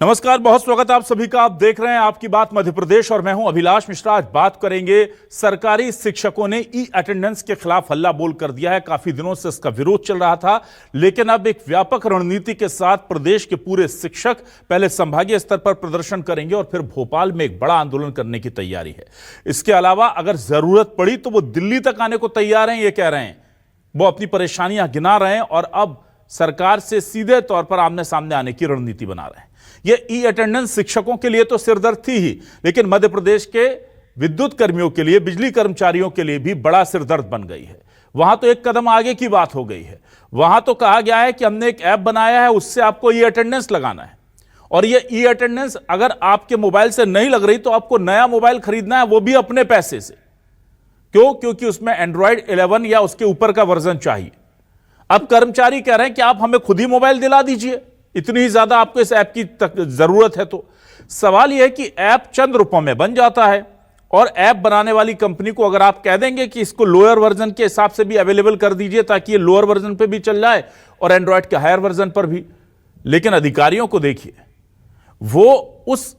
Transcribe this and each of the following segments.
नमस्कार, बहुत स्वागत आप सभी का। आप देख रहे हैं आपकी बात मध्य प्रदेश और मैं हूं अभिलाष मिश्रा। आज बात करेंगे, सरकारी शिक्षकों ने ई अटेंडेंस के खिलाफ हल्ला बोल कर दिया है। काफी दिनों से इसका विरोध चल रहा था, लेकिन अब एक व्यापक रणनीति के साथ प्रदेश के पूरे शिक्षक पहले संभागीय स्तर पर प्रदर्शन करेंगे और फिर भोपाल में एक बड़ा आंदोलन करने की तैयारी है। इसके अलावा अगर जरूरत पड़ी तो वो दिल्ली तक आने को तैयार हैं, ये कह रहे हैं। वो अपनी परेशानियां गिना रहे हैं और अब सरकार से सीधे तौर पर आमने सामने आने की रणनीति बना रहे हैं। ये ई अटेंडेंस शिक्षकों के लिए तो सिरदर्द थी ही, लेकिन मध्य प्रदेश के विद्युत कर्मियों के लिए, बिजली कर्मचारियों के लिए भी बड़ा सिरदर्द बन गई है। वहां तो एक कदम आगे की बात हो गई है। वहां तो कहा गया है कि हमने एक ऐप बनाया है, उससे आपको ई अटेंडेंस लगाना है और ये ई अटेंडेंस अगर आपके मोबाइल से नहीं लग रही तो आपको नया मोबाइल खरीदना है, वो भी अपने पैसे से। क्यों? क्योंकि उसमें एंड्रॉइड 11 या उसके ऊपर का वर्जन चाहिए। अब कर्मचारी कह रहे हैं कि आप हमें खुद ही मोबाइल दिला दीजिए, इतनी ही ज्यादा आपको इस ऐप की जरूरत है। तो सवाल यह है कि ऐप चंद रुपयों में बन जाता है और ऐप बनाने वाली कंपनी को अगर आप कह देंगे कि इसको लोअर वर्जन के हिसाब से भी अवेलेबल कर दीजिए ताकि ये लोअर वर्जन पे भी चल जाए और एंड्रॉइड के हायर वर्जन पर भी, लेकिन अधिकारियों को देखिए, वो उस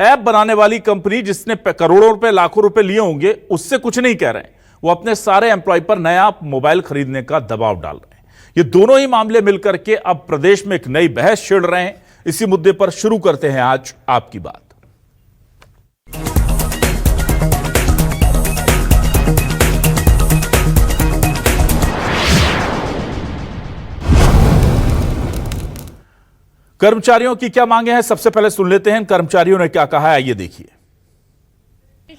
ऐप बनाने वाली कंपनी जिसने करोड़ों रुपए लाखों रुपए लिए होंगे उससे कुछ नहीं कह रहे हैं। वो अपने सारे एम्प्लॉय पर नया मोबाइल खरीदने का दबाव डाल रहे हैं। ये दोनों ही मामले मिलकर के अब प्रदेश में एक नई बहस छिड़ रहे हैं। इसी मुद्दे पर शुरू करते हैं आज आपकी बात। कर्मचारियों की क्या मांगे हैं, सबसे पहले सुन लेते हैं कर्मचारियों ने क्या कहा है, ये देखिए।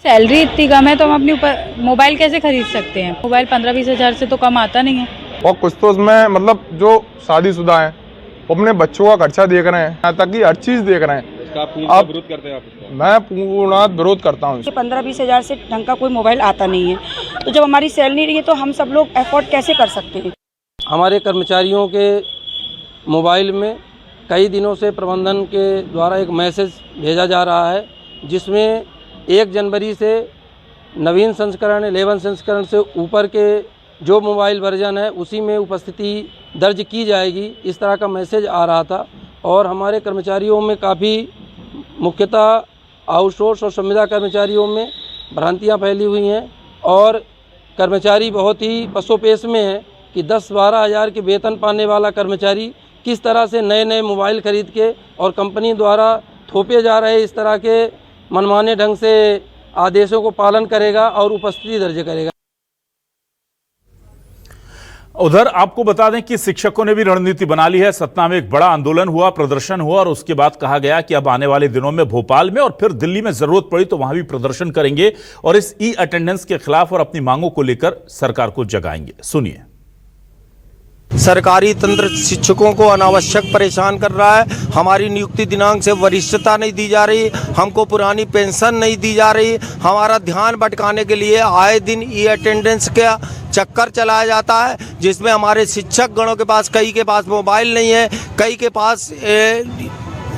सैलरी इतनी कम है तो हम अपनी ऊपर मोबाइल कैसे खरीद सकते हैं? मोबाइल 15-20 हजार से तो कम आता नहीं है। और कुछ तो उसमें मतलब जो शादीशुदा हैं वो अपने बच्चों का खर्चा देख रहे हैं, यहाँ तक कि हर चीज देख रहे हैं। आप विरोध करते हैं? आप मैं पूर्ण विरोध करता हूँ। 15-20 हजार से ढंग का कोई मोबाइल आता नहीं है, तो जब हमारी सैलरी नहीं है तो हम सब लोग अफोर्ड कैसे कर सकते हैं? हमारे कर्मचारियों के मोबाइल में कई दिनों से प्रबंधन के द्वारा एक मैसेज भेजा जा रहा है जिसमें 1 जनवरी से नवीन संस्करण 11 संस्करण से ऊपर के जो मोबाइल वर्जन है उसी में उपस्थिति दर्ज की जाएगी, इस तरह का मैसेज आ रहा था। और हमारे कर्मचारियों में काफ़ी, मुख्यतः आउटसोर्स और संविदा कर्मचारियों में भ्रांतियां फैली हुई हैं और कर्मचारी बहुत ही पसोपेश में है कि 10-12 हज़ार के वेतन पाने वाला कर्मचारी किस तरह से नए नए मोबाइल खरीद के और कंपनी द्वारा थोपे जा रहे इस तरह के मनमाने ढंग से आदेशों को पालन करेगा और उपस्थिति दर्ज करेगा। उधर आपको बता दें कि शिक्षकों ने भी रणनीति बना ली है। सतना में एक बड़ा आंदोलन हुआ, प्रदर्शन हुआ और उसके बाद कहा गया कि अब आने वाले दिनों में भोपाल में और फिर दिल्ली में जरूरत पड़ी तो वहां भी प्रदर्शन करेंगे और इस ई अटेंडेंस के खिलाफ और अपनी मांगों को लेकर सरकार को जगाएंगे। सुनिए। सरकारी तंत्र शिक्षकों को अनावश्यक परेशान कर रहा है। हमारी नियुक्ति दिनांक से वरिष्ठता नहीं दी जा रही, हमको पुरानी पेंशन नहीं दी जा रही। हमारा ध्यान भटकाने के लिए आए दिन ई अटेंडेंस का चक्कर चलाया जाता है जिसमें हमारे शिक्षक गणों के पास, कई के पास मोबाइल नहीं है, कई के पास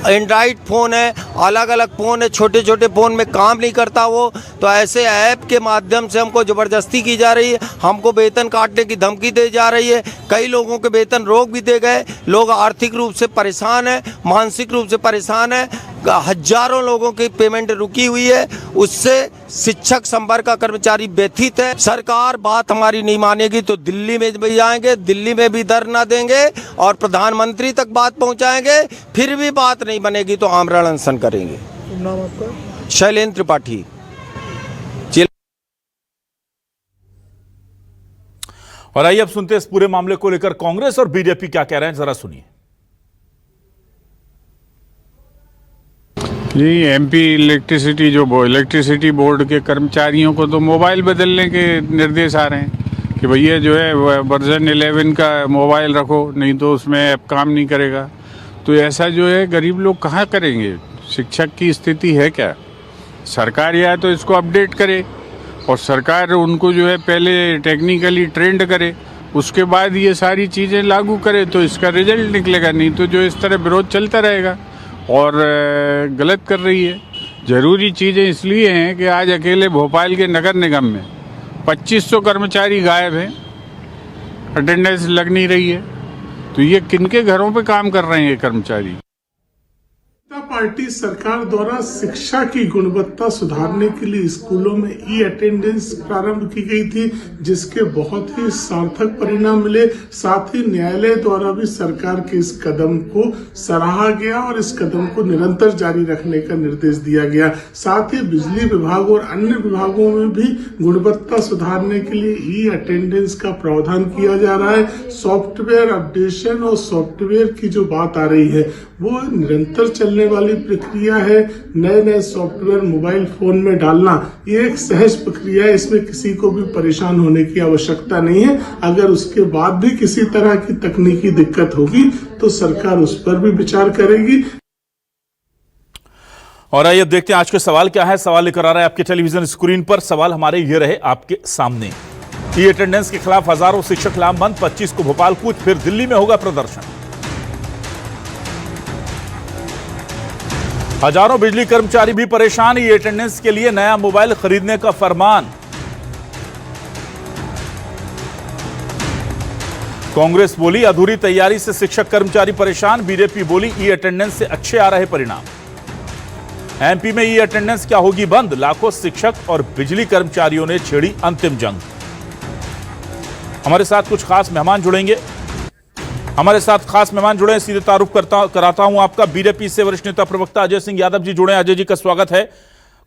एंड्रॉइड फ़ोन है, अलग अलग फ़ोन है, छोटे छोटे फ़ोन में काम नहीं करता वो। तो ऐसे ऐप के माध्यम से हमको ज़बरदस्ती की जा रही है, हमको वेतन काटने की धमकी दी जा रही है। कई लोगों के वेतन रोक भी दे गए। लोग आर्थिक रूप से परेशान हैं, मानसिक रूप से परेशान हैं। हजारों लोगों की पेमेंट रुकी हुई है, उससे शिक्षक संवर्ग का कर्मचारी व्यथित है। सरकार बात हमारी नहीं मानेगी तो दिल्ली में भी जाएंगे, दिल्ली में भी धरना देंगे और प्रधानमंत्री तक बात पहुंचाएंगे। फिर भी बात नहीं बनेगी तो आमरण अनशन करेंगे। नाम आपका? शैलेंद्र त्रिपाठी। और आइए अब सुनते हैं इस पूरे मामले को लेकर कांग्रेस और बीजेपी क्या कह रहे हैं, जरा सुनिए। जी, एमपी इलेक्ट्रिसिटी बोर्ड के कर्मचारियों को तो मोबाइल बदलने के निर्देश आ रहे हैं कि भैया जो है वर्जन 11 का मोबाइल रखो, नहीं तो उसमें ऐप काम नहीं करेगा। तो ऐसा जो है गरीब लोग कहाँ करेंगे? शिक्षक की स्थिति है क्या? सरकार या तो इसको अपडेट करे और सरकार उनको जो है पहले टेक्निकली ट्रेंड करे, उसके बाद ये सारी चीज़ें लागू करे तो इसका रिजल्ट निकलेगा। नहीं तो जो इस तरह विरोध चलता रहेगा और गलत कर रही है। ज़रूरी चीज़ें इसलिए हैं कि आज अकेले भोपाल के नगर निगम में 2500 कर्मचारी गायब हैं, अटेंडेंस लग नहीं रही है। तो ये किनके घरों पे काम कर रहे हैं ये कर्मचारी? पार्टी सरकार द्वारा शिक्षा की गुणवत्ता सुधारने के लिए स्कूलों में ई अटेंडेंस प्रारंभ की गई थी, जिसके बहुत ही सार्थक परिणाम मिले। साथ ही न्यायालय द्वारा भी सरकार के इस कदम को सराहा गया और इस कदम को निरंतर जारी रखने का निर्देश दिया गया। साथ ही बिजली विभाग और अन्य विभागों में भी गुणवत्ता सुधारने के लिए ई अटेंडेंस का प्रावधान किया जा रहा है। सॉफ्टवेयर अपडेशन और सॉफ्टवेयर की जो बात आ रही है वो निरंतर चलने वाली प्रक्रिया है। नए नए सॉफ्टवेयर मोबाइल फोन में डालना ये एक सहज प्रक्रिया है, इसमें किसी को भी परेशान होने की आवश्यकता नहीं है। अगर उसके बाद भी किसी तरह की तकनीकी दिक्कत होगी तो सरकार उस पर भी विचार करेगी। और आइए देखते हैं आज के सवाल क्या है। सवाल लेकर आ रहा है आपके टेलीविजन स्क्रीन पर। सवाल हमारे ये रहे आपके सामने। ई अटेंडेंस के खिलाफ हजारों शिक्षक लामबंद, 25 को भोपाल कूच, फिर दिल्ली में होगा प्रदर्शन। हजारों बिजली कर्मचारी भी परेशान, ई अटेंडेंस के लिए नया मोबाइल खरीदने का फरमान। कांग्रेस बोली अधूरी तैयारी से शिक्षक कर्मचारी परेशान, बीजेपी बोली ई अटेंडेंस से अच्छे आ रहे परिणाम। एमपी में ई अटेंडेंस क्या होगी बंद, लाखों शिक्षक और बिजली कर्मचारियों ने छेड़ी अंतिम जंग। हमारे साथ कुछ खास मेहमान जुड़ेंगे। सीधे तारुफ कराता हूं आपका। बीजेपी से वरिष्ठ नेता प्रवक्ता अजय सिंह यादव जी जुड़े हैं। अजय जी का स्वागत है।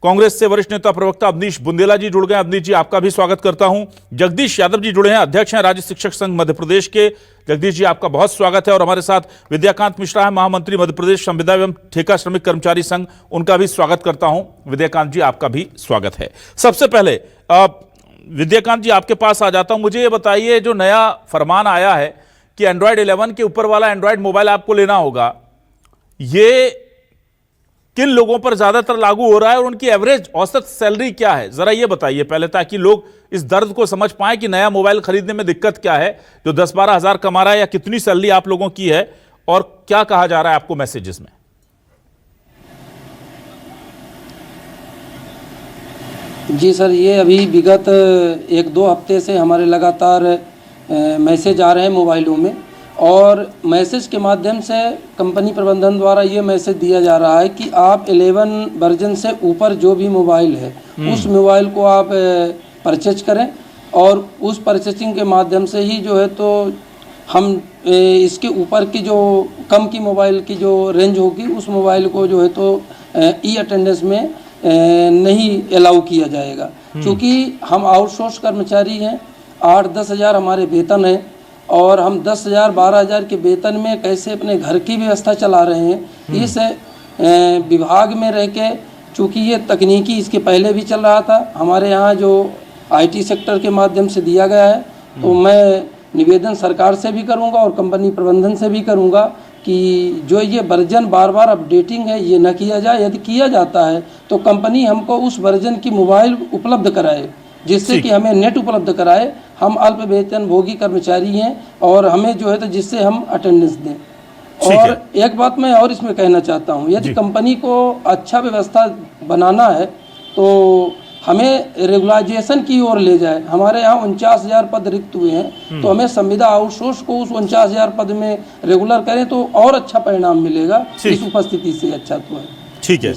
कांग्रेस से वरिष्ठ नेता प्रवक्ता अवनीश बुंदेला जी जुड़ गए। अवनीश जी आपका भी स्वागत करता हूं। जगदीश यादव जी जुड़े हैं, अध्यक्ष हैं राज्य शिक्षक संघ मध्य प्रदेश के। जगदीश जी आपका बहुत स्वागत है। और हमारे साथ विद्याकांत मिश्रा है, महामंत्री मध्य प्रदेश संविदा एवं ठेका श्रमिक कर्मचारी संघ, उनका भी स्वागत करता हूं। विद्याकांत जी आपका भी स्वागत है। सबसे पहले विद्याकांत जी आपके पास आ जाता हूं। मुझे ये बताइए, जो नया फरमान आया है कि एंड्रॉयड 11 के ऊपर वाला एंड्रॉयड मोबाइल आपको लेना होगा, ये किन लोगों पर ज्यादातर लागू हो रहा है और उनकी एवरेज औसत सैलरी क्या है, जरा ये बताइए पहले, ताकि लोग इस दर्द को समझ पाएं कि नया मोबाइल खरीदने में दिक्कत क्या है। जो 10-12 हजार कमा रहा है, या कितनी सैलरी आप लोगों की है और क्या कहा जा रहा है आपको मैसेजेस में? जी सर, ये अभी विगत 1-2 हफ्ते से हमारे लगातार मैसेज आ रहे हैं मोबाइलों में, और मैसेज के माध्यम से कंपनी प्रबंधन द्वारा ये मैसेज दिया जा रहा है कि आप 11 वर्जन से ऊपर जो भी मोबाइल है उस मोबाइल को आप परचेज करें, और उस परचेजिंग के माध्यम से ही जो है तो हम इसके ऊपर की जो कम की मोबाइल की जो रेंज होगी उस मोबाइल को जो है तो ई अटेंडेंस में नहीं अलाउ किया जाएगा। क्योंकि हम आउटसोर्स कर्मचारी हैं, 8-10 हज़ार हमारे वेतन है, और हम 10,000-12 हज़ार के वेतन में कैसे अपने घर की व्यवस्था चला रहे हैं। इस विभाग में रह के, चूँकि ये तकनीकी इसके पहले भी चल रहा था, हमारे यहाँ जो IT सेक्टर के माध्यम से दिया गया है, तो मैं निवेदन सरकार से भी करूँगा और कंपनी प्रबंधन से भी करूँगा कि जो ये वर्जन बार बार अपडेटिंग है ये न किया जाए। यदि किया जाता है तो कंपनी हमको उस वर्जन की मोबाइल उपलब्ध कराए, जिससे कि हमें नेट उपलब्ध कराए। हम अल्प वेतन भोगी कर्मचारी हैं और हमें जो है तो जिससे हम अटेंडेंस दें। और एक बात मैं और इसमें कहना चाहता हूँ, यदि कंपनी को अच्छा व्यवस्था बनाना है तो हमें रेगुलाइजेशन की ओर ले जाए। हमारे यहाँ 49,000 पद रिक्त हुए हैं, तो हमें संविदा आउटसोर्स को उस 49,000 पद में रेगुलर करें तो और अच्छा परिणाम मिलेगा। इस उपस्थिति से अच्छा तो है। ठीक है।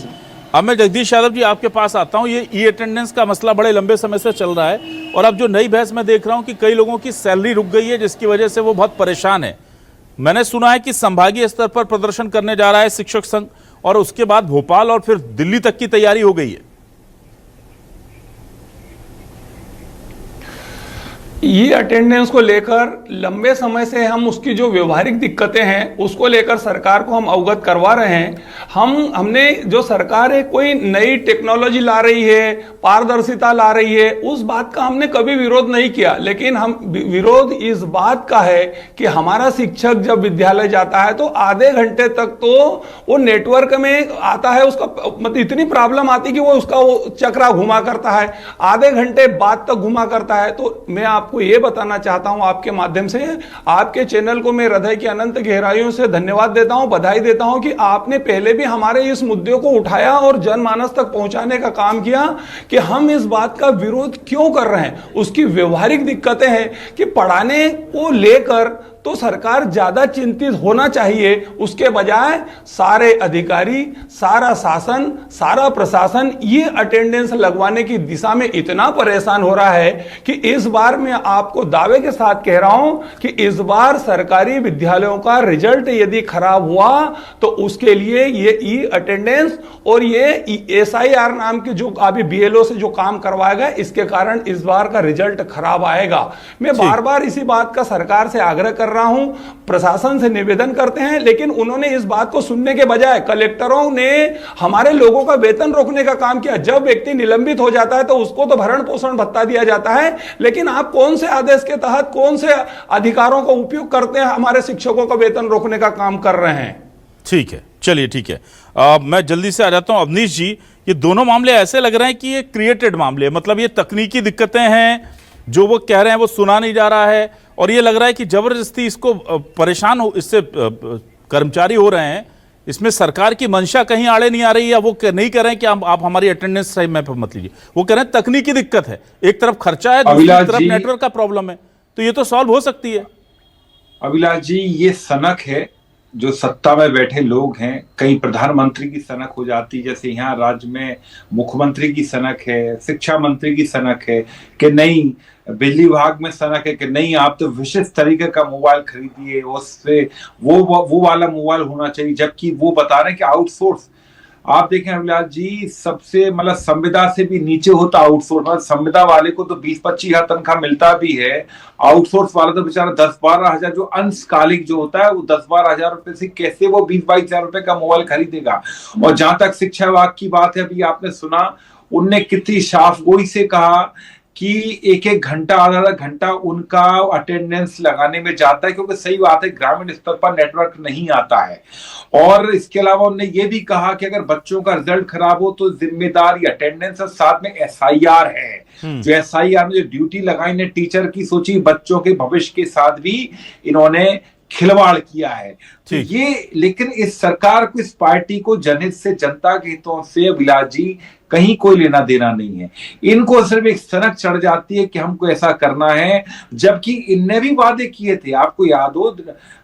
अब मैं जगदीश यादव जी आपके पास आता हूं। ये ई अटेंडेंस का मसला बड़े लंबे समय से चल रहा है, और अब जो नई बहस में देख रहा हूं कि कई लोगों की सैलरी रुक गई है, जिसकी वजह से वो बहुत परेशान है। मैंने सुना है कि संभागीय स्तर पर प्रदर्शन करने जा रहा है शिक्षक संघ, और उसके बाद भोपाल और फिर दिल्ली तक की तैयारी हो गई है। ई अटेंडेंस को लेकर लंबे समय से हम उसकी जो व्यवहारिक दिक्कतें हैं उसको लेकर सरकार को हम अवगत करवा रहे हैं। हमने जो सरकार है कोई नई टेक्नोलॉजी ला रही है, पारदर्शिता ला रही है, उस बात का हमने कभी विरोध नहीं किया। लेकिन हम विरोध इस बात का है कि हमारा शिक्षक जब विद्यालय जाता है तो आधे घंटे तक तो वो नेटवर्क में आता है, उसका मतलब इतनी प्रॉब्लम आती है कि वो उसका वो चक्रा घुमा करता है, आधे घंटे बाद तक घुमा करता है। तो मैं आपको ये बताना चाहता हूं आपके माध्यम से, आपके चैनल को मैं हृदय की अनंत गहराइयों से धन्यवाद देता हूं, बधाई देता हूं कि आपने पहले भी हमारे इस मुद्दे को उठाया और जनमानस तक पहुंचाने का काम किया कि हम इस बात का विरोध क्यों कर रहे हैं। उसकी व्यवहारिक दिक्कतें हैं कि पढ़ाने को लेकर तो सरकार ज्यादा चिंतित होना चाहिए। उसके बजाय सारे अधिकारी, सारा शासन, सारा प्रशासन ये अटेंडेंस लगवाने की दिशा में इतना परेशान हो रहा है कि इस बार मैं आपको दावे के साथ कह रहा हूं कि इस बार सरकारी विद्यालयों का रिजल्ट यदि खराब हुआ तो उसके लिए ये ई अटेंडेंस और ये SIR नाम के जो अभी BLO से जो काम करवाएगा, इसके कारण इस बार का रिजल्ट खराब आएगा। मैं बार बार इसी बात का सरकार से आग्रह कर रहा हूं, प्रशासन से निवेदन करते हैं, लेकिन उन्होंने इस बात को सुनने के बजाय कलेक्टरों ने हमारे लोगों का वेतन रोकने का काम किया। जब व्यक्ति निलंबित हो जाता है तो उसको तो भरण पोषण भत्ता दिया जाता है, लेकिन आप कौन से आदेश के तहत कौन से अधिकारों का उपयोग करते हैं हमारे शिक्षकों का वेतन रोकने का काम कर रहे हैं। ठीक है, चलिए ठीक है। मैं जल्दी से आ जाता हूं अवनीश जी। ये दोनों मामले ऐसे लग रहे हैं कि ये क्रिएटेड मामले, मतलब ये तकनीकी दिक्कतें हैं, जो वो कह रहे हैं वो सुना नहीं जा रहा है, और ये लग रहा है कि जबरदस्ती इसको परेशान हो, इससे कर्मचारी हो रहे हैं। इसमें सरकार की मंशा कहीं आड़े नहीं आ रही, या वो नहीं कह रहे हैं कि आप हमारी अटेंडेंस सही में मत लीजिए, वो कह रहे हैं तकनीकी दिक्कत है, एक तरफ खर्चा है, दूसरी तरफ नेटवर्क का प्रॉब्लम है, तो ये तो सॉल्व हो सकती है। अभिलाष जी, ये सनक है जो सत्ता में बैठे लोग हैं। कहीं प्रधानमंत्री की सनक हो जाती, जैसे यहाँ राज्य में मुख्यमंत्री की सनक है, शिक्षा मंत्री की सनक है कि नहीं, बिजली विभाग में सनक है कि नहीं आप तो विशिष्ट तरीके का मोबाइल खरीदिए, उससे वो वाला मोबाइल होना चाहिए, जबकि वो बता रहे हैं कि आउटसोर्स। आप देखें अभिलाष जी, सबसे मतलब संविदा से भी नीचे होता आउटसोर्स। मतलब संविदा वाले को तो 20-25 हजार तनख्वाह मिलता भी है, आउटसोर्स वाला तो बेचारा 10-12 हजार, जो अंशकालिक जो होता है वो 10-12 हजार रुपए से कैसे वो 20-22 हजार रुपए का मोबाइल खरीदेगा। और जहां तक शिक्षा विभाग की बात है, अभी आपने सुना उनने कितनी साफगोई से कहा कि एक घंटा, आधा घंटा उनका अटेंडेंस लगाने में जाता है, क्योंकि सही बात है ग्रामीण स्तर पर नेटवर्क नहीं आता है। और इसके अलावा उन्होंने ये भी कहा कि अगर बच्चों का रिजल्ट खराब हो तो जिम्मेदारी अटेंडेंस है, साथ में SIR है। जो SIR में जो ड्यूटी लगाई ने टीचर की, सोची बच्चों के भविष्य के साथ भी इन्होंने खिलवाड़ किया है। तो ये, लेकिन इस सरकार को, इस पार्टी को जनहित से, जनता के हितों से अभिलाष जी कहीं कोई लेना देना नहीं है। इनको सिर्फ एक सनक चढ़ जाती है कि हमको ऐसा करना है, जबकि इनने भी वादे किए थे। आपको याद हो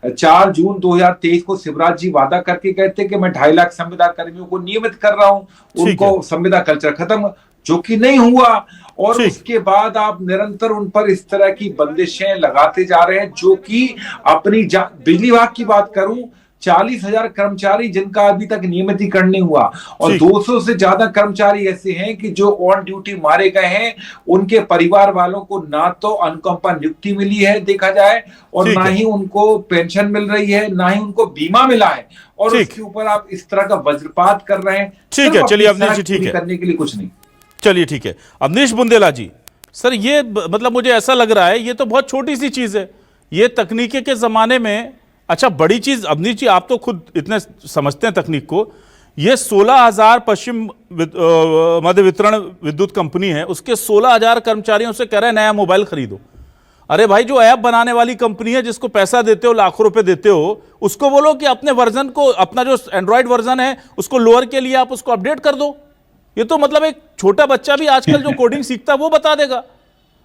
4 जून 2023 को शिवराज जी वादा करके गए थे कि मैं 2.5 लाख संविदा कर्मियों को नियमित कर रहा हूं, उनको संविदा कल्चर खत्म, जो कि नहीं हुआ। और उसके बाद आप निरंतर उन पर इस तरह की बंदिशें लगाते जा रहे हैं, जो कि अपनी बिजली विभाग की बात करूं, 40,000 कर्मचारी जिनका अभी तक नियमितीकरण नहीं हुआ, और 200 से ज्यादा कर्मचारी ऐसे हैं कि जो ऑन ड्यूटी मारे गए हैं, उनके परिवार वालों को ना तो अनुकंपा नियुक्ति मिली है देखा जाए, और ना ही उनको पेंशन मिल रही है, ना ही उनको बीमा मिला है, और उसके ऊपर आप इस तरह का वज्रपात कर रहे हैं। ठीक है, चलिए अवनीश जी, ठीक है, करने के लिए कुछ नहीं। चलिए ठीक है। अवनीश बुंदेला जी, सर ये मतलब मुझे ऐसा लग रहा है ये तो बहुत छोटी सी चीज है, ये तकनीकी के जमाने में, अच्छा बड़ी चीज, अवनीश जी आप तो खुद इतने समझते हैं तकनीक को, ये 16,000 पश्चिम मध्य वितरण विद्युत कंपनी है, उसके 16,000 कर्मचारियों से कह रहे हैं नया मोबाइल खरीदो। अरे भाई, जो ऐप बनाने वाली कंपनी है, जिसको पैसा देते हो, लाखों रुपए देते हो, उसको बोलो कि अपने वर्जन को, अपना जो एंड्रॉइड वर्जन है उसको लोअर के लिए आप उसको अपडेट कर दो। ये तो मतलब एक छोटा बच्चा भी आजकल जो कोडिंग सीखता है वो बता देगा।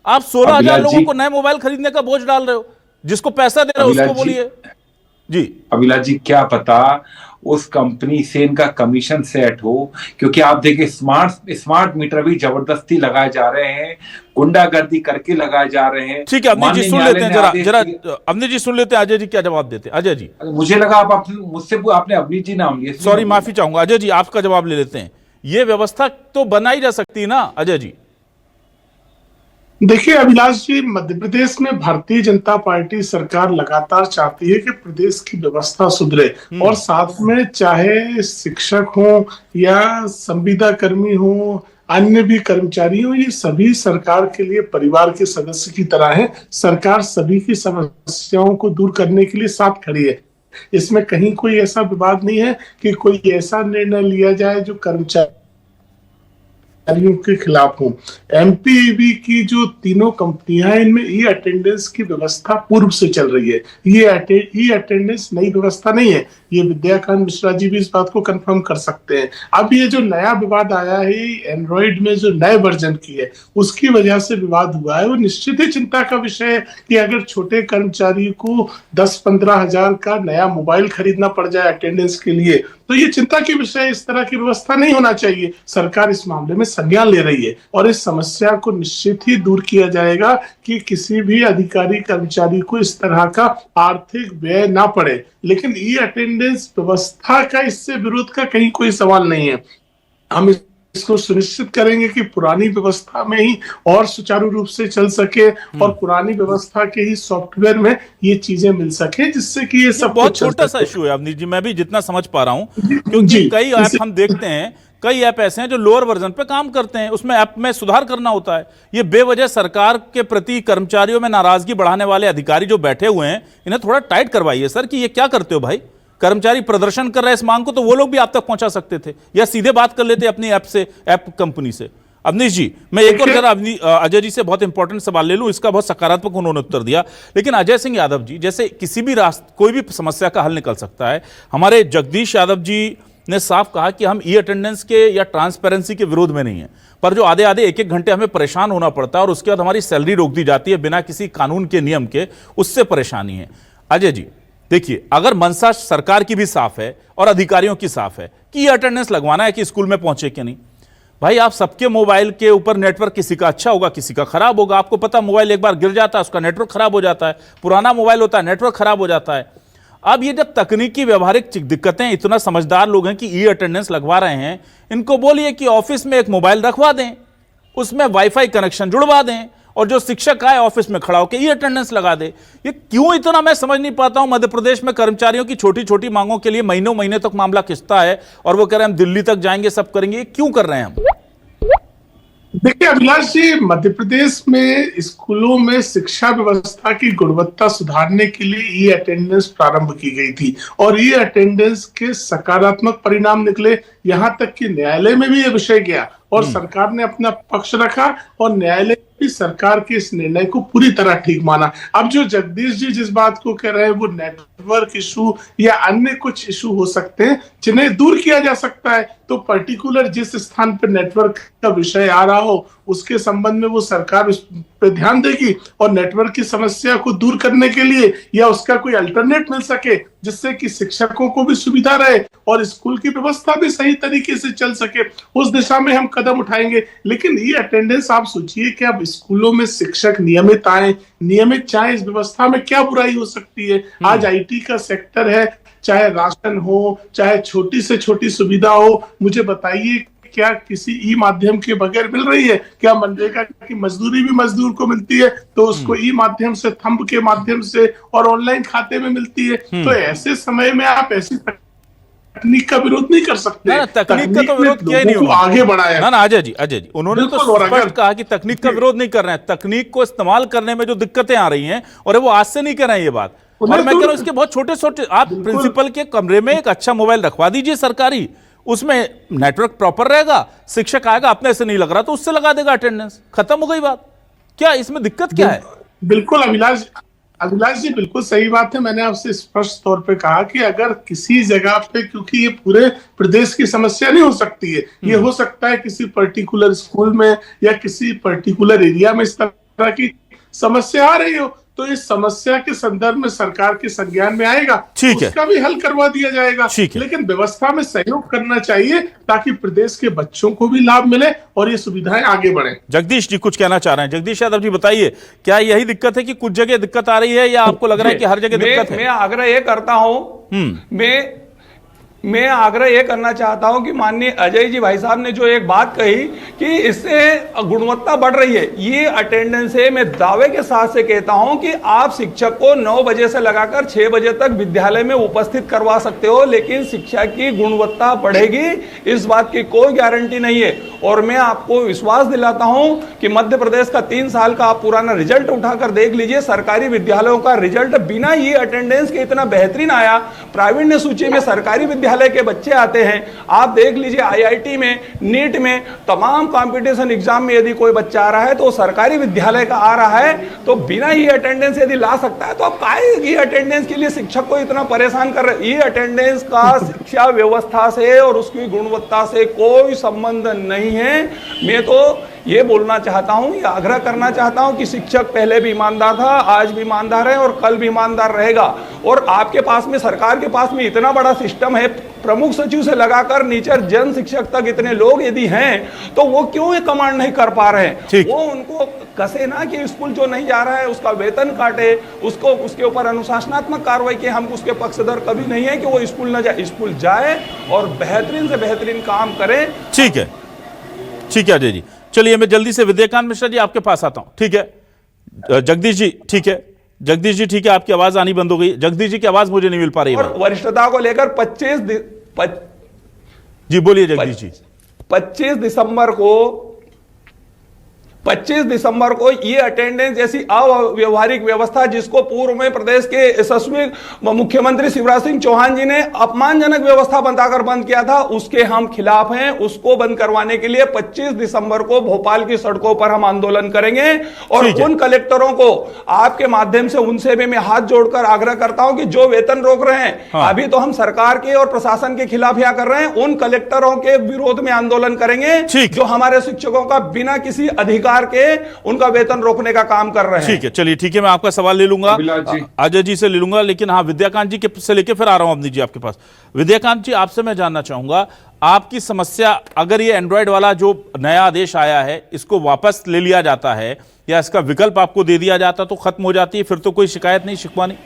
आप 16,000 लोगों को नए मोबाइल खरीदने का बोझ डाल रहे हो, जिसको पैसा दे रहे हो उसको बोलिए जी। अभिलाष जी, क्या पता उस कंपनी से इनका कमीशन सेट हो, क्योंकि आप देखिए स्मार्ट मीटर भी जबरदस्ती लगाए जा रहे हैं, गुंडागर्दी करके लगाए जा रहे हैं। ठीक है अवनीश जी, सुन लेते हैं जरा अवनीश जी सुन लेते हैं, अजय जी क्या जवाब देते हैं। अजय जी, मुझे लगा आप मुझसे आपने अवनीश जी नाम लिया, सॉरी माफी चाहूंगा। अजय जी आपका जवाब ले लेते हैं। ये व्यवस्था तो बनाई जा सकती ना अजय जी? देखिए अभिलाष जी, मध्य प्रदेश में भारतीय जनता पार्टी सरकार लगातार चाहती है कि प्रदेश की व्यवस्था सुधरे, और साथ में चाहे शिक्षक हो या संविदा कर्मी हो, अन्य भी कर्मचारी हो, ये सभी सरकार के लिए परिवार के सदस्य की तरह हैं। सरकार सभी की समस्याओं को दूर करने के लिए साथ खड़ी है। इसमें कहीं कोई ऐसा विवाद नहीं है कि कोई ऐसा निर्णय लिया जाए जो कर्मचारी कर्मचारियों के खिलाफ हूँ। एमपीईबी की जो तीनों कंपनियां हैं, इनमें ई अटेंडेंस की व्यवस्था पूर्व से चल रही है। ये ई अटेंडेंस नई व्यवस्था नहीं है। ये विद्याकांत मिश्रा जी भी इस बात को कंफर्म कर सकते हैं। अब ये जो नया विवाद आया है एंड्रॉइड में जो नए वर्जन की है, उसकी वजह से विवाद हुआ है। वो निश्चित ही चिंता का विषय है कि अगर छोटे कर्मचारी को 10-15 हजार का नया मोबाइल खरीदना पड़ जाए अटेंडेंस के लिए, तो ये चिंता की विषय। इस तरह की व्यवस्था नहीं होना चाहिए। सरकार इस मामले में संज्ञान ले रही है और इस समस्या को निश्चित ही दूर किया जाएगा कि किसी भी अधिकारी कर्मचारी को इस तरह का आर्थिक व्यय ना पड़े। लेकिन ई अटेंडेंस व्यवस्था का इससे विरोध का कहीं कोई सवाल नहीं है। हम इसको सुनिश्चित करेंगे कि पुरानी व्यवस्था में ही और सुचारू रूप से चल सके और पुरानी व्यवस्था के ही सॉफ्टवेयर में ये चीजें मिल सके, जिससे कि ये सब बहुत छोटा सा इशू है अवनीश जी, मैं भी जितना समझ पा रहा हूं, क्योंकि कई ऐप हम देखते हैं, कई ऐप ऐसे हैं जो लोअर वर्जन पे काम करते हैं, उसमें ऐप में सुधार करना होता है। ये बेवजह सरकार के प्रति कर्मचारियों में नाराजगी बढ़ाने वाले अधिकारी जो बैठे हुए हैं, इन्हें थोड़ा टाइट करवाइए सर कि ये क्या करते हो भाई। कर्मचारी प्रदर्शन कर रहे हैं इस मांग को, तो वो लोग भी आप तक पहुंचा सकते थे या सीधे बात कर लेते अपनी ऐप से, ऐप कंपनी से। अवनीश जी, मैं एक और जरा अजय जी से बहुत इंपॉर्टेंट सवाल ले लूं, इसका बहुत सकारात्मक उन्होंने उत्तर दिया। लेकिन अजय सिंह यादव जी, जैसे किसी भी कोई भी समस्या का हल निकल सकता है, हमारे जगदीश यादव जी ने साफ कहा कि हम ई अटेंडेंस के या ट्रांसपेरेंसी के विरोध में नहीं है, पर जो आधे आधे 1-1 घंटे हमें परेशान होना पड़ता है और उसके बाद हमारी सैलरी रोक दी जाती है बिना किसी कानून के नियम के, उससे परेशानी है। अजय जी देखिए, अगर मंशा सरकार की भी साफ है और अधिकारियों की साफ है कि अटेंडेंस लगवाना है कि स्कूल में पहुंचे कि नहीं, भाई आप सबके मोबाइल के ऊपर नेटवर्क किसी का अच्छा होगा, किसी का खराब होगा। आपको पता, मोबाइल एक बार गिर जाता है उसका नेटवर्क खराब हो जाता है, पुराना मोबाइल होता है नेटवर्क खराब हो जाता है। अब ये जब तकनीकी व्यवहारिक दिक्कतें, इतना समझदार लोग हैं कि ई अटेंडेंस लगवा रहे हैं, इनको बोलिए कि ऑफिस में एक मोबाइल रखवा दें, उसमें वाईफाई कनेक्शन जुड़वा दें और जो शिक्षक आए ऑफिस में खड़ा होकर ई अटेंडेंस लगा दे। ये क्यों इतना मैं समझ नहीं पाता हूं। मध्य प्रदेश में कर्मचारियों की छोटी छोटी मांगों के लिए महीनों महीने तक मामला खिंचता है और वो कह रहे हैं हम दिल्ली तक जाएंगे, सब करेंगे। ये क्यों कर रहे हैं हम? देखिए अभिलाष जी, मध्य प्रदेश में स्कूलों में शिक्षा व्यवस्था की गुणवत्ता सुधारने के लिए ई अटेंडेंस प्रारंभ की गई थी और ई अटेंडेंस के सकारात्मक परिणाम निकले। यहां तक कि न्यायालय में भी यह विषय गया और सरकार ने अपना पक्ष रखा और न्यायालय भी सरकार के इस निर्णय को पूरी तरह ठीक माना। अब जो जगदीश जी जिस बात को कह रहे हैं, वो नेटवर्क इशू या अन्य कुछ इशू हो सकते हैं जिन्हें दूर किया जा सकता है। तो पर्टिकुलर जिस स्थान पर नेटवर्क का विषय आ रहा हो, उसके संबंध में वो सरकार उस पर ध्यान देगी और नेटवर्क की समस्या को दूर करने के लिए या उसका कोई अल्टरनेट मिल सके, जिससे कि शिक्षकों को भी सुविधा रहे और स्कूल की व्यवस्था भी सही तरीके से चल सके, उस दिशा में हम कदम उठाएंगे। लेकिन ये अटेंडेंस, आप सोचिए कि अब स्कूलों में शिक्षक नियमित आए, नियमित चाहे, इस व्यवस्था में क्या बुराई हो सकती है। आज आईटी का सेक्टर है, चाहे राशन हो, चाहे छोटी से छोटी सुविधा हो, मुझे बताइए क्या किसी ई माध्यम के बगैर मिल रही है? क्या मनरेगा की मजदूरी भी मजदूर को मिलती है तो उसको ई माध्यम से, थंब के माध्यम से और ऑनलाइन खाते में मिलती है? तो ऐसे समय में आप ऐसी तकनीक का विरोध नहीं कर सकते। तकनीक का तो विरोध किया ही नहीं होगा। आगे बढ़ाया ना अजय जी उन्होंने तो स्पष्ट कहा कि तकनीक का विरोध नहीं कर रहे हैं, तकनीक को इस्तेमाल करने में जो दिक्कतें आ रही हैं, और वो आज से नहीं कर रहे हैं ये बात। और मैं कह रहा हूं इसके बहुत छोटे छोटे, आप प्रिंसिपल के कमरे में एक अच्छा मोबाइल रखवा दीजिए सरकारी, उसमें नेटवर्क प्रॉपर रहेगा, शिक्षक आएगा, अपने से नहीं लग रहा तो उससे लगा देगा अटेंडेंस, खत्म हो गई बात। क्या इसमें दिक्कत क्या है? बिल्कुल अभिलाष जी बिल्कुल सही बात है। मैंने आपसे स्पष्ट तौर पे कहा कि अगर किसी जगह पे, क्योंकि ये पूरे प्रदेश की समस्या नहीं हो सकती है, ये हो सकता है किसी पर्टिकुलर स्कूल में या किसी पर्टिकुलर एरिया में इस तरह की समस्या आ रही हो, तो इस समस्या के संदर्भ में सरकार के संज्ञान में आएगा, उसका भी हल करवा दिया जाएगा। लेकिन व्यवस्था में सहयोग करना चाहिए ताकि प्रदेश के बच्चों को भी लाभ मिले और ये सुविधाएं आगे बढ़े। जगदीश जी कुछ कहना चाह रहे हैं। जगदीश यादव जी बताइए, क्या यही दिक्कत है कि कुछ जगह दिक्कत आ रही है या आपको लग रहा है कि हर जगह दिक्कत है? मैं आग्रह ये करता हूं, मैं आग्रह ये करना चाहता हूं कि माननीय अजय जी भाई साहब ने जो एक बात कही कि इससे गुणवत्ता बढ़ रही है, ये अटेंडेंस है। मैं दावे के साथ से कहता हूं कि आप शिक्षक को 9 बजे से लगाकर 6 बजे तक विद्यालय में उपस्थित करवा सकते हो, लेकिन शिक्षा की गुणवत्ता बढ़ेगी इस बात की कोई गारंटी नहीं है। और मैं आपको विश्वास दिलाता हूं कि मध्य प्रदेश का 3 साल का आप पुराना रिजल्ट उठाकर देख लीजिए, सरकारी विद्यालयों का रिजल्ट बिना ये अटेंडेंस के इतना बेहतरीन आया। प्रावीण्य सूची में सरकारी विद्यालय विश्वविद्यालय के बच्चे आते हैं। आप देख लीजिए IIT में, नीट में, तमाम कंपटीशन एग्जाम में यदि कोई बच्चा आ रहा है तो सरकारी विद्यालय का आ रहा है, तो बिना ई अटेंडेंस यदि ला सकता है तो आप काहे ई अटेंडेंस के लिए शिक्षक को इतना परेशान कर रहे? ई अटेंडेंस का शिक्षा व्यवस्था से और उसकी गुणवत्ता से कोई संबंध नहीं है। मैं तो ये बोलना चाहता हूं, ये आग्रह करना चाहता हूं कि शिक्षक पहले भी ईमानदार था, आज भी ईमानदार है और कल भी ईमानदार रहेगा। और आपके पास में, सरकार के पास में इतना बड़ा सिस्टम है, प्रमुख सचिव से लगाकर नीचे जन शिक्षक तक इतने लोग यदि हैं, तो वो क्यों ये कमांड नहीं कर पा रहे हैं? वो उनको कसे ना कि स्कूल जो नहीं जा रहा है उसका वेतन काटे, उसको उसके ऊपर अनुशासनात्मक कार्रवाई के। हम उसके पक्षधर कभी नहीं है कि वो स्कूल न जाए, स्कूल जाए और बेहतरीन से बेहतरीन काम करे। ठीक है, ठीक है अजय जी। चलिए मैं जल्दी से विद्याकांत मिश्रा जी आपके पास आता हूं। ठीक है जगदीश जी, ठीक है जगदीश जी, ठीक है आपकी आवाज आनी बंद हो गई। जगदीश जी की आवाज मुझे नहीं मिल पा रही है। और वरिष्ठता को लेकर 25 जी बोलिए जगदीश जी। 25 दिसंबर को ये अटेंडेंस जैसी अव्यवहारिक व्यवस्था, जिसको पूर्व में प्रदेश के यशस्वी मुख्यमंत्री शिवराज सिंह चौहान जी ने अपमानजनक व्यवस्था बताकर बंद किया था, उसके हम खिलाफ हैं। उसको बंद करवाने के लिए 25 दिसंबर को भोपाल की सड़कों पर हम आंदोलन करेंगे। और उन कलेक्टरों को आपके माध्यम से, उनसे भी मैं हाथ जोड़कर आग्रह करता हूं कि जो वेतन रोक रहे हैं, अभी तो हम सरकार के और प्रशासन के खिलाफ यहाँ कर रहे हैं, उन कलेक्टरों के विरोध में आंदोलन करेंगे जो हमारे शिक्षकों का बिना किसी अधिकार के उनका वेतन रोकने का काम कर रहे हैं। ठीक है, चलिए ठीक है, मैं आपका सवाल ले लूंगा, अजय जी से ले लूंगा, लेकिन हाँ विद्याकांत जी से लेके फिर आ रहा हूं अवनीश जी आपके पास। विद्याकांत जी आपसे मैं जानना चाहूंगा, आपकी समस्या, अगर ये एंड्रॉयड वाला जो नया आदेश आया है इसको वापस ले लिया जाता है या इसका विकल्प आपको दे दिया जाता तो खत्म हो जाती है, फिर तो कोई शिकायत नहीं, शिकवा नहीं?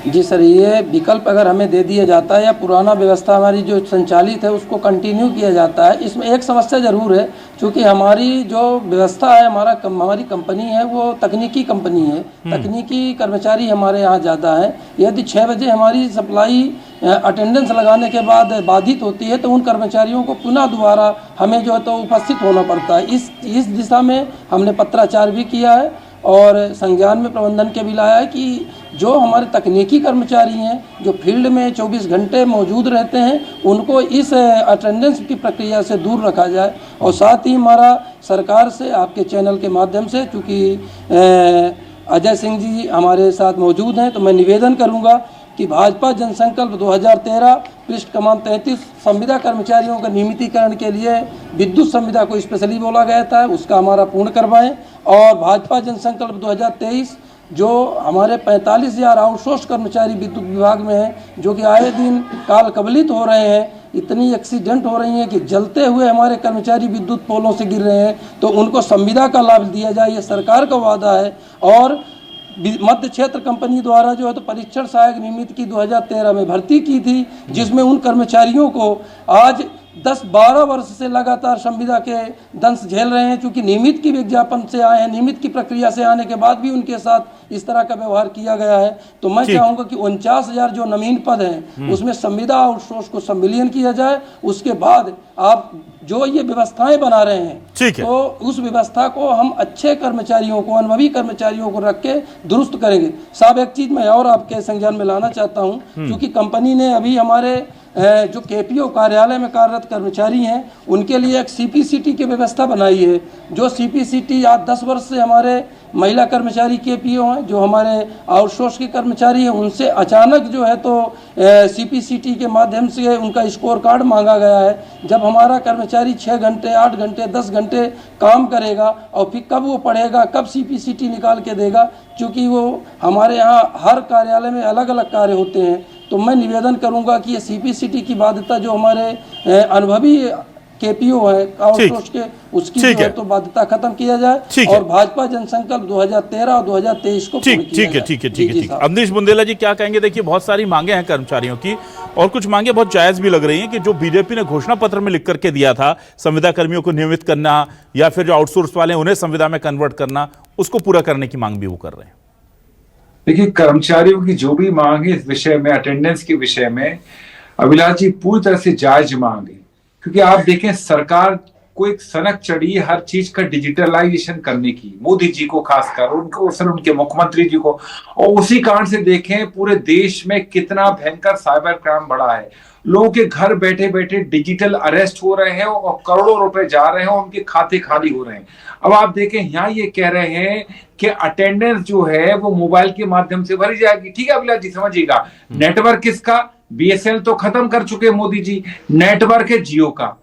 जी सर, ये विकल्प अगर हमें दे दिया जाता है या पुराना व्यवस्था हमारी जो संचालित है उसको कंटिन्यू किया जाता है, इसमें एक समस्या ज़रूर है, क्योंकि हमारी जो व्यवस्था है, हमारी कंपनी है वो तकनीकी कंपनी है, तकनीकी कर्मचारी हमारे यहाँ ज़्यादा है। यदि 6 बजे हमारी सप्लाई अटेंडेंस लगाने के बाद बाधित होती है तो उन कर्मचारियों को पुनः दोबारा हमें जो है तो उपस्थित होना पड़ता है। इस दिशा में हमने पत्राचार भी किया है और संज्ञान में प्रबंधन के भी लाया है कि जो हमारे तकनीकी कर्मचारी हैं जो फील्ड में 24 घंटे मौजूद रहते हैं, उनको इस अटेंडेंस की प्रक्रिया से दूर रखा जाए। और साथ ही हमारा सरकार से, आपके चैनल के माध्यम से, चूँकि अजय सिंह जी हमारे साथ मौजूद हैं, तो मैं निवेदन करूँगा कि भाजपा जनसंकल्प 2013 पृष्ठ क्रमांक 33 संविदा कर्मचारियों का नियमितीकरण के लिए विद्युत संविदा को स्पेशली बोला गया था, उसका हमारा पूर्ण करवाएं। और भाजपा जनसंकल्प 2023 जो हमारे 45,000 आउटसोर्स कर्मचारी विद्युत विभाग में हैं, जो कि आए दिन काल कबलित हो रहे हैं, इतनी एक्सीडेंट हो रही हैं कि जलते हुए हमारे कर्मचारी विद्युत पोलों से गिर रहे हैं, तो उनको संविदा का लाभ दिया जाए, ये सरकार का वादा है। और मध्य क्षेत्र कंपनी द्वारा जो है तो परीक्षण सहायक नियमित की 2013 में भर्ती की थी, जिसमें उन कर्मचारियों को आज 10-12 वर्ष से लगातार संविदा के दंश झेल रहे हैं, क्योंकि नियमित की विज्ञापन से आए हैं, नियमित की प्रक्रिया से आने के बाद भी उनके साथ इस तरह का व्यवहार किया गया है। तो मैं चाहूँगा कि 49,000 जो नवीन पद हैं उसमें संविदा आउटसोर्स को सम्मिलियन किया जाए। उसके बाद आप जो ये व्यवस्थाएं बना रहे हैं, तो उस व्यवस्था को हम अच्छे कर्मचारियों को, अनुभवी कर्मचारियों को रख के दुरुस्त करेंगे। साहब एक चीज मैं और आपके संज्ञान में लाना चाहता हूँ, क्योंकि कंपनी ने अभी हमारे जो केपीओ कार्यालय में कार्यरत कर्मचारी हैं उनके लिए एक सीपीसीटी की व्यवस्था बनाई है। जो सीपीसीटी आज 10 वर्ष से हमारे महिला कर्मचारी केपीओ हैं, जो हमारे आउटसोर्स के कर्मचारी हैं, उनसे अचानक जो है तो सीपीसीटी के माध्यम से उनका स्कोर कार्ड मांगा गया है। जब हमारा कर्मचारी 6 घंटे, 8 घंटे, 10 घंटे काम करेगा और फिर कब वो पढ़ेगा, कब सीपीसीटी निकाल के देगा, क्योंकि वो हमारे यहाँ हर कार्यालय में अलग अलग कार्य होते हैं। तो मैं निवेदन करूंगा कि ये सीपीसीटी की बाध्यता जो हमारे अनुभवी केपीओ है आउटसोर्स के, उसकी जो है तो बाध्यता खत्म किया जाए और भाजपा जनसंकल्प 2013 और 2023 को ठीक है। अवनीश बुंदेला जी क्या कहेंगे? देखिए बहुत सारी मांगे हैं कर्मचारियों की और कुछ मांगे बहुत जायज भी लग रही हैं कि जो बीजेपी ने घोषणा पत्र में लिख करके दिया था, संविदा कर्मियों को नियमित करना या फिर जो आउटसोर्स वाले उन्हें संविदा में कन्वर्ट करना, उसको पूरा करने की मांग भी वो कर रहे हैं। देखिए कर्मचारियों की जो भी मांग है इस विषय में, अटेंडेंस के विषय में, अभिलाष जी पूरी तरह से जायज मांग है। क्योंकि आप देखें सरकार को एक सनक चढ़ी हर चीज का डिजिटलाइजेशन करने की, मोदी जी को खासकर, उनको सर उनके मुख्यमंत्री जी को। और उसी कारण से देखें पूरे देश में कितना भयंकर साइबर क्राइम बढ़ा है। लोगों के घर बैठे बैठे डिजिटल अरेस्ट हो रहे हैं और करोड़ों रुपए जा रहे हैं, उनके खाते खाली हो रहे हैं। अब आप देखें यहाँ ये कह रहे हैं कि अटेंडेंस जो है वो मोबाइल के माध्यम से भरी जाएगी। ठीक है अभिलाष जी, समझिएगा, नेटवर्क किसका? बीएसएनएल तो खत्म कर चुके हैं मोदी जी, नेटवर्क है जियो का।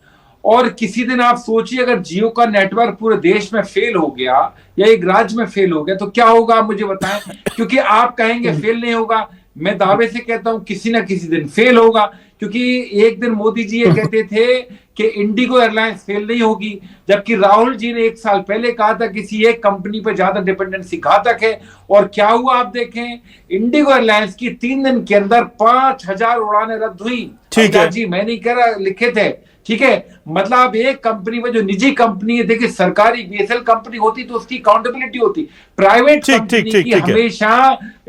और किसी दिन आप सोचिए अगर जियो का नेटवर्क पूरे देश में फेल हो गया या एक राज्य में फेल हो गया तो क्या होगा, आप मुझे बताएं। क्योंकि आप कहेंगे फेल नहीं होगा, मैं दावे से कहता हूं किसी ना किसी दिन फेल होगा। क्योंकि एक दिन मोदी जी ये कहते थे कि इंडिगो एयरलाइंस फेल नहीं होगी, जबकि राहुल जी ने 1 साल पहले कहा था किसी एक कंपनी पर ज्यादा डिपेंडेंसी घातक है। और क्या हुआ आप देखें, इंडिगो एयरलाइंस की 3 दिन के अंदर 5000 उड़ानें रद्द हुई। ठीक है जी, मैं नहीं कह रहा, लिखे थे। ठीक है, मतलब एक कंपनी में जो निजी कंपनी है, देखिए सरकारी बीएसएनएल कंपनी होती तो उसकी अकाउंटेबिलिटी होती, प्राइवेट कंपनी की हमेशा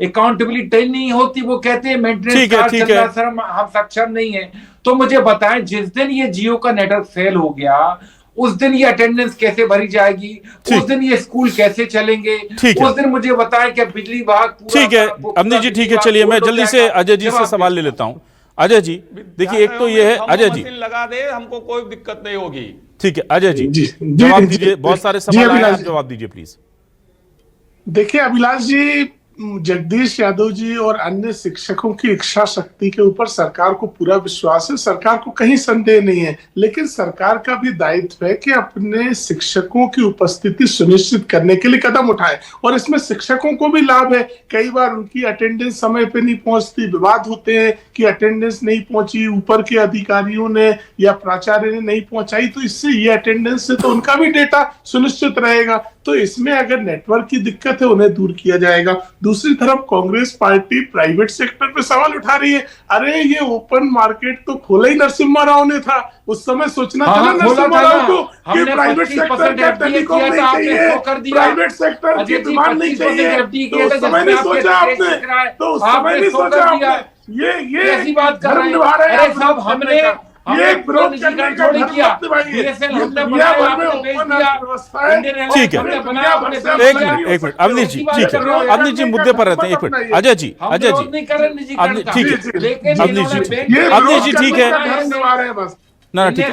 अकाउंटेबिलिटी नहीं होती। वो कहते हैं मेंटेनेंस चार्ज चल रहा सर, हम सक्षम नहीं है। तो मुझे बताएं जिस दिन ये जियो का नेटवर्क फेल हो गया उस दिन ये अटेंडेंस कैसे भरी जाएगी, उस दिन ये स्कूल कैसे चलेंगे, उस दिन मुझे बताएं कि बिजली विभाग। ठीक है अवनीश जी, ठीक है, चलिए मैं जल्दी से अजय जी से सवाल ले लेता हूं। अजय जी देखिए, एक तो ये है, अजय जी लगा दे, हमको कोई दिक्कत नहीं होगी। ठीक है अजय जी जवाब दीजिए, बहुत सारे सवाल आए हैं, जवाब दीजिए प्लीज। देखिए अभिलाष जी, जगदीश यादव जी और अन्य शिक्षकों की इच्छा शक्ति के ऊपर सरकार को पूरा विश्वास है, सरकार को कहीं संदेह नहीं है। लेकिन सरकार का भी दायित्व है कि अपने शिक्षकों की उपस्थिति सुनिश्चित करने के लिए कदम उठाए, और इसमें शिक्षकों को भी लाभ है। कई बार उनकी अटेंडेंस समय पे नहीं पहुंचती, विवाद होते हैं कि अटेंडेंस नहीं पहुंची, ऊपर के अधिकारियों ने या प्राचार्य ने नहीं पहुंचाई, तो इससे ये अटेंडेंस से तो उनका भी डेटा सुनिश्चित रहेगा। तो इसमें अगर नेटवर्क की दिक्कत है उन्हें दूर किया जाएगा। दूसरी तरफ कांग्रेस पार्टी प्राइवेट सेक्टर पे सवाल उठा रही है। अरे ये ओपन मार्केट तो खोला ही नरसिम्हा राव ने था, उस समय सोचना था ना नरसिम्हा राव को कि प्राइवेट सेक्टर का टेलीकॉम नहीं चाहिए, प्राइवेट सेक्टर की डिमांड नहीं चाहिए, तो उस समय नहीं सोचा आपने, तो उस समय नहीं सोचा आपने। ये ऐसी बात कर रहे हैं सब, हमने ये विरोध करने का किया, ठीक है, एक मिनट अवनीश जी, ठीक है अवनीश जी मुद्दे पर रहते हैं, एक मिनट अजय जी, अजय जी ठीक है, अवनीश जी ठीक है ना, ठीक है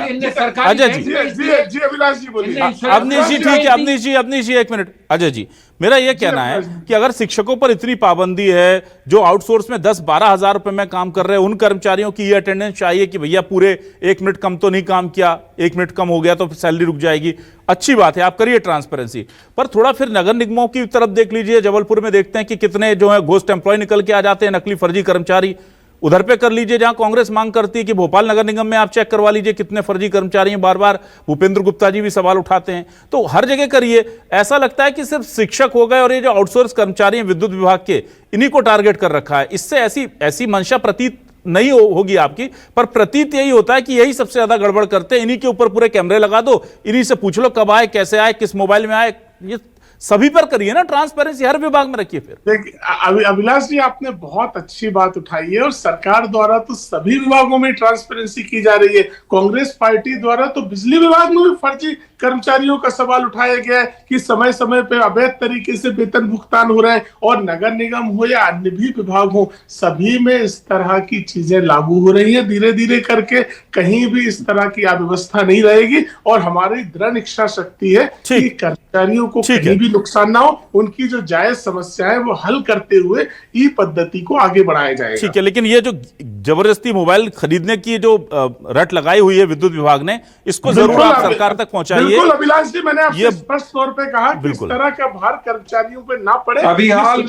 अजय जी, अभिलाष जी बोलिए। अवनीश जी ठीक है, अवनीश जी एक मिनट। अजय जी मेरा यह कहना है कि अगर शिक्षकों पर इतनी पाबंदी है, जो आउटसोर्स में 10-12 हजार रुपए में काम कर रहे हैं, उन कर्मचारियों की ये अटेंडेंस चाहिए कि भैया पूरे 1 मिनट कम तो नहीं काम किया, 1 मिनट कम हो गया तो सैलरी रुक जाएगी। अच्छी बात है, आप करिए ट्रांसपेरेंसी, पर थोड़ा फिर नगर निगमों की तरफ देख लीजिए। जबलपुर में देखते हैं कि कितने जो है घोस्ट एम्प्लॉय निकल के आ जाते हैं, नकली फर्जी कर्मचारी। उधर पे कर लीजिए जहां कांग्रेस मांग करती है कि भोपाल नगर निगम में आप चेक करवा लीजिए कितने फर्जी कर्मचारी हैं, बार बार भूपेंद्र गुप्ता जी भी सवाल उठाते हैं। तो हर जगह करिए। ऐसा लगता है कि सिर्फ शिक्षक हो गए और ये जो आउटसोर्स कर्मचारी हैं विद्युत विभाग के, इन्हीं को टारगेट कर रखा है। इससे ऐसी मंशा प्रतीत नहीं होगी आपकी, पर प्रतीत यही होता है कि यही सबसे ज्यादा गड़बड़ करते हैं। इन्हीं के ऊपर पूरे कैमरे लगा दो, इन्हीं से पूछ लो कब आए, कैसे आए, किस मोबाइल में आए। ये सभी पर करिए ना, ट्रांसपेरेंसी हर विभाग में रखिए। फिर देखिए अभिलाष जी, आपने बहुत अच्छी बात उठाई है, और सरकार द्वारा तो सभी विभागों में ट्रांसपेरेंसी की जा रही है। कांग्रेस पार्टी द्वारा तो बिजली विभाग में भी फर्जी कर्मचारियों का सवाल उठाया गया है कि समय समय पे अवैध तरीके से वेतन भुगतान हो रहा है, और नगर निगम हो या अन्य भी विभाग हो, सभी में इस तरह की चीजें लागू हो रही है। धीरे धीरे करके कहीं भी इस तरह की अव्यवस्था नहीं रहेगी, और हमारी दृढ़ इच्छा शक्ति है कि कर्मचारियों को कहीं भी नुकसान ना हो, उनकी जो जायज समस्या है वो हल करते हुए ई पद्धति को आगे बढ़ाया जाएगा। ठीक है, लेकिन ये जो जबरदस्ती मोबाइल खरीदने की जो रट लगाई हुई है विद्युत विभाग ने, इसको जरूर आप सरकार तक पहुंचाइए। बिल्कुल अभिलाष जी, मैंने आपसे स्पष्ट तौर पे कहा कि इस तरह का भार कर्मचारियों पे ना पड़े, अभी हाल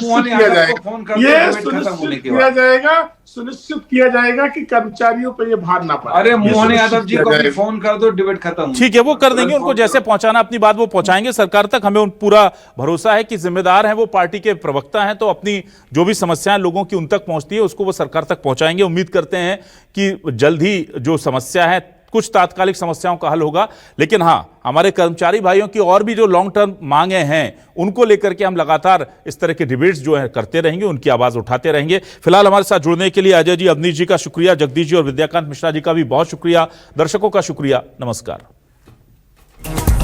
सुनिश्चित किया जाएगा कि कर्मचारियों पे ये भार ना पड़े। अरे मोहन यादव जी को भी फोन कर दो, डिबेट खत्म। ठीक है, वो कर देंगे, उनको जैसे पहुंचाना अपनी बात वो पहुंचाएंगे सरकार तक। हमें उन पूरा भरोसा है कि जिम्मेदार हैं वो, पार्टी के प्रवक्ता हैं, तो अपनी जो भी समस्याएं लोगों की उन तक पहुंचती है उसको वो सरकार तक पहुंचाएंगे। उम्मीद करते हैं कि जल्द ही जो समस्या है, कुछ तात्कालिक समस्याओं का हल होगा। लेकिन हाँ, हमारे कर्मचारी भाइयों की और भी जो लॉन्ग टर्म मांगे हैं उनको लेकर के हम लगातार इस तरह के डिबेट्स जो है करते रहेंगे, उनकी आवाज उठाते रहेंगे। फिलहाल हमारे साथ जुड़ने के लिए अजय जी, अवनीश जी का शुक्रिया, जगदीश जी और विद्याकांत मिश्रा जी का भी बहुत शुक्रिया, दर्शकों का शुक्रिया। नमस्कार। है।